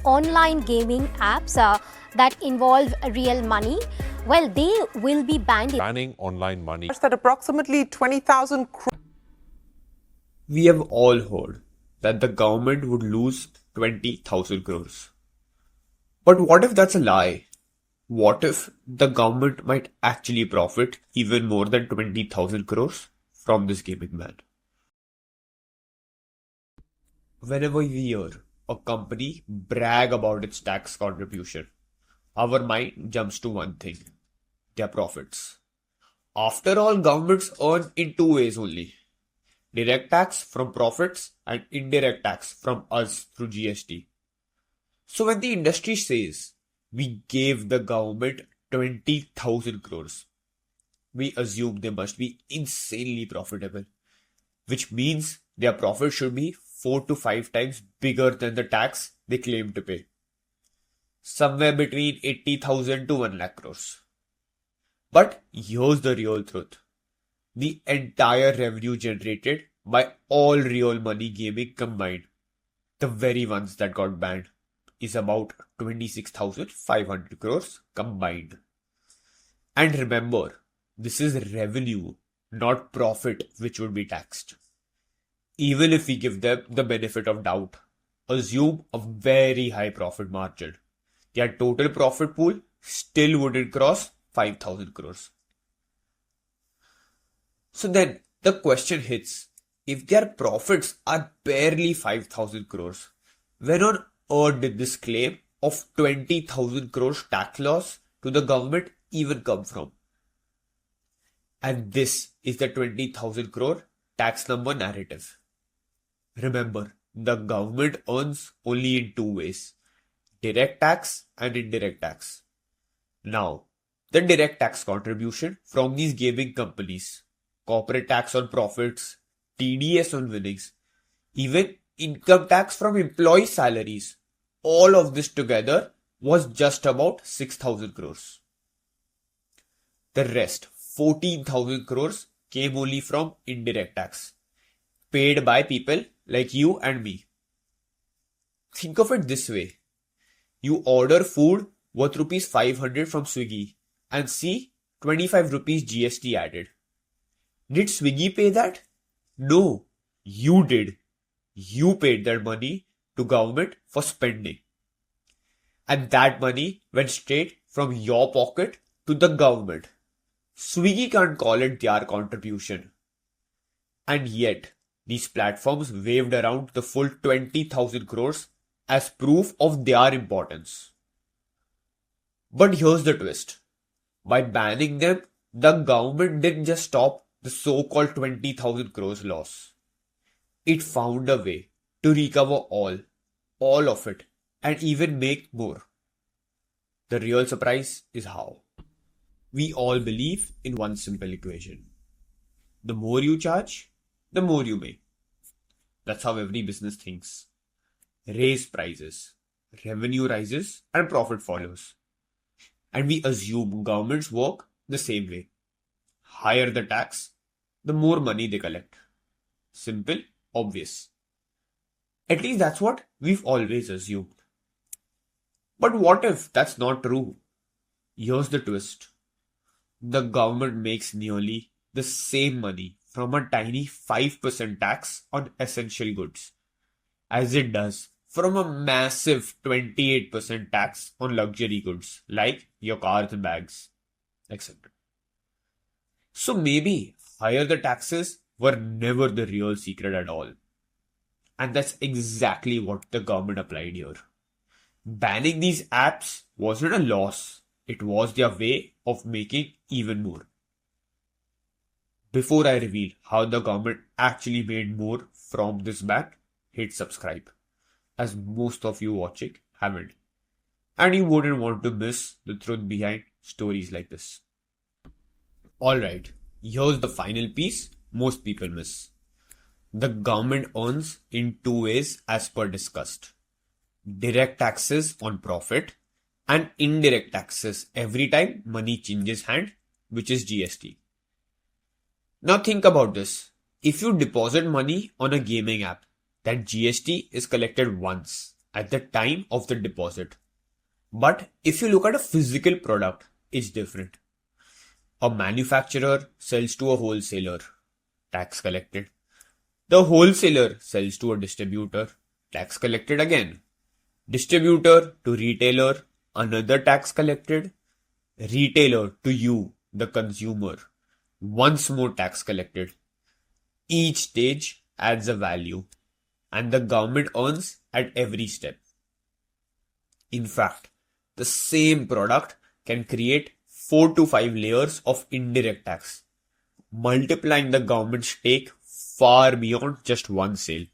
online gaming apps that involve real money, well, they will be banned. Banning online money. That approximately 20,000 crores. We have all heard that the government would lose 20,000 crores. But what if that's a lie? What if the government might actually profit even more than 20,000 crores from this gaming ban? Whenever we hear a company brag about its tax contribution, our mind jumps to one thing: their profits. After all, governments earn in two ways only: direct tax from profits and indirect tax from us through GST. So when the industry says we gave the government 20,000 crores, we assume they must be insanely profitable, which means their profit should be 4 to 5 times bigger than the tax they claim to pay. Somewhere between 80,000 to 1 lakh crores. But here's the real truth. The entire revenue generated by all real money gaming combined, the very ones that got banned, is about 26,500 crores combined. And remember, this is revenue, not profit, which would be taxed. Even if we give them the benefit of doubt, assume a very high profit margin, their total profit pool still wouldn't cross 5,000 crores. So then the question hits, if their profits are barely 5,000 crores, when on earth did this claim of 20,000 crores tax loss to the government even come from? And this is the 20,000 crore tax number narrative. Remember, the government earns only in two ways: direct tax and indirect tax. Now, the direct tax contribution from these gaming companies, corporate tax on profits, TDS on winnings, even income tax from employee salaries, all of this together was just about 6,000 crores. The rest, 14,000 crores, came only from indirect tax, paid by people like you and me. Think of it this way. You order food worth rupees 500 from Swiggy and see 25 rupees GST added. Did Swiggy pay that? No, you did. You paid that money to government for spending. And that money went straight from your pocket to the government. Swiggy can't call it their contribution. And yet, these platforms waved around the full 20,000 crores as proof of their importance. But here's the twist. By banning them, the government didn't just stop the so-called 20,000 crores loss. It found a way to recover all of it, and even make more. The real surprise is how. We all believe in one simple equation. The more you charge, the more you make. That's how every business thinks. Raise prices, revenue rises, and profit follows. And we assume governments work the same way. Higher the tax, the more money they collect. Simple, obvious. At least that's what we've always assumed. But what if that's not true? Here's the twist. The government makes nearly the same money from a tiny 5% tax on essential goods as it does from a massive 28% tax on luxury goods like your cars and bags, etc. So maybe higher the taxes were never the real secret at all. And that's exactly what the government applied here. Banning these apps wasn't a loss. It was their way of making even more. Before I reveal how the government actually made more from this ban, hit subscribe, as most of you watching haven't. And you wouldn't want to miss the truth behind stories like this. Alright, here's the final piece most people miss. The government earns in two ways as per discussed. Direct taxes on profit and indirect taxes every time money changes hand, which is GST. Now think about this. If you deposit money on a gaming app, that GST is collected once at the time of the deposit. But if you look at a physical product, it's different. A manufacturer sells to a wholesaler, tax collected. The wholesaler sells to a distributor, tax collected again. Distributor to retailer, another tax collected. Retailer to you, the consumer, once more tax collected. Each stage adds a value, and the government earns at every step. In fact, the same product can create 4 to 5 layers of indirect tax, multiplying the government's stake far beyond just one sale.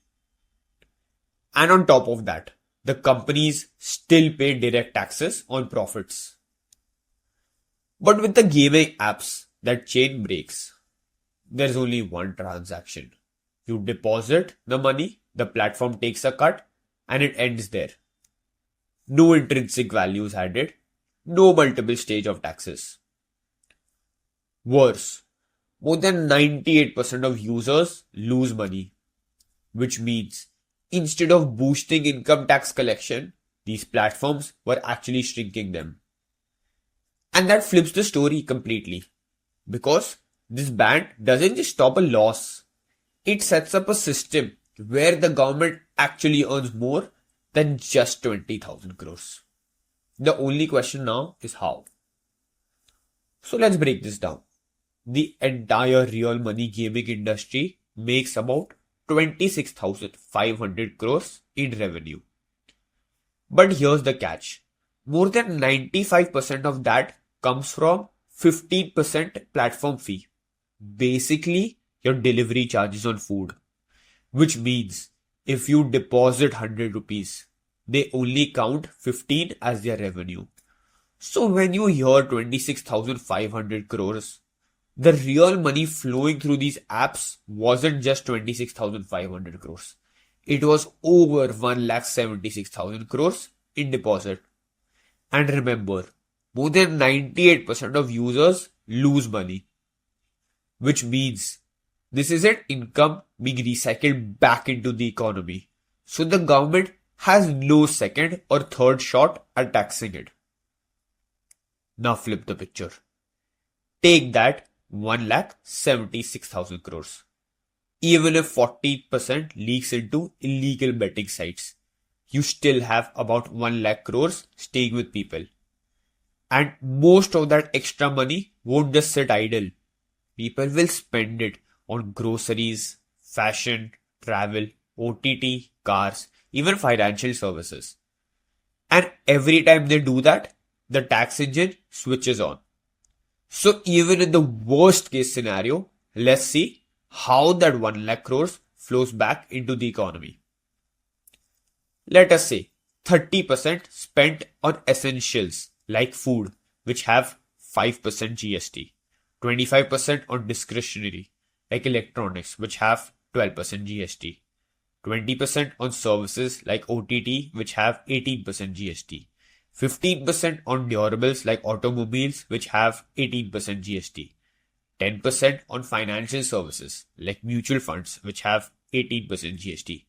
And on top of that, the companies still pay direct taxes on profits. But with the gaming apps, that chain breaks. There's only one transaction. You deposit the money, the platform takes a cut, and it ends there. No intrinsic values added, no multiple stage of taxes. Worse, more than 98% of users lose money, which means instead of boosting income tax collection, these platforms were actually shrinking them. And that flips the story completely, because this ban doesn't just stop a loss, it sets up a system where the government actually earns more than just 20,000 crores. The only question now is how. So let's break this down. The entire real money gaming industry makes about 26,500 crores in revenue. But here's the catch. More than 95% of that comes from 15% platform fee. Basically, your delivery charges on food. Which means if you deposit 100 rupees, they only count 15 as their revenue. So when you hear 26,500 crores, the real money flowing through these apps wasn't just 26,500 crores. It was over 1,76,000 crores in deposit. And remember, more than 98% of users lose money. Which means this isn't income being recycled back into the economy. So the government has no second or third shot at taxing it. Now flip the picture. Take that 1,76,000 crores. Even if 40% leaks into illegal betting sites, you still have about 1 lakh crores staying with people. And most of that extra money won't just sit idle. People will spend it on groceries, fashion, travel, OTT, cars, even financial services. And every time they do that, the tax engine switches on. So even in the worst case scenario, let's see how that 1 lakh crores flows back into the economy. Let us say 30% spent on essentials like food, which have 5% GST, 25% on discretionary like electronics, which have 12% GST, 20% on services like OTT, which have 18% GST, 15% on durables like automobiles, which have 18% GST, 10% on financial services like mutual funds, which have 18% GST.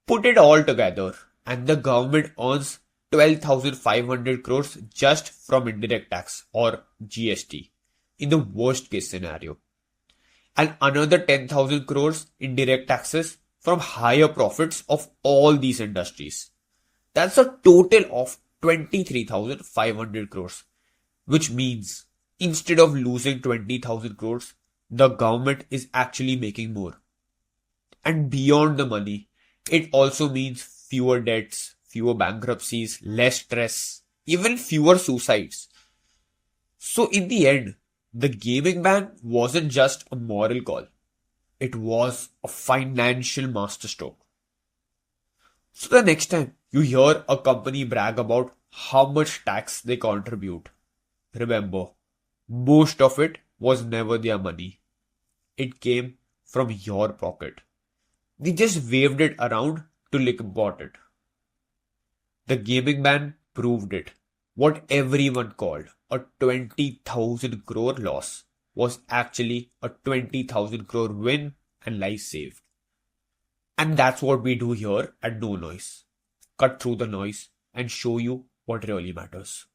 Put it all together and the government earns 12,500 crores just from indirect tax or GST in the worst case scenario. And another 10,000 crores in direct taxes from higher profits of all these industries. That's a total of 23,500 crores, which means instead of losing 20,000 crores, the government is actually making more. And beyond the money, it also means fewer debts, fewer bankruptcies, less stress, even fewer suicides. So in the end, the gaming ban wasn't just a moral call. It was a financial masterstroke. So the next time you hear a company brag about how much tax they contribute, remember, most of it was never their money. It came from your pocket. They just waved it around to lick about it. The gaming ban proved it. What everyone called a 20,000 crore loss was actually a 20,000 crore win and life saved. And that's what we do here at NoNoise. cut through the noise and show you what really matters.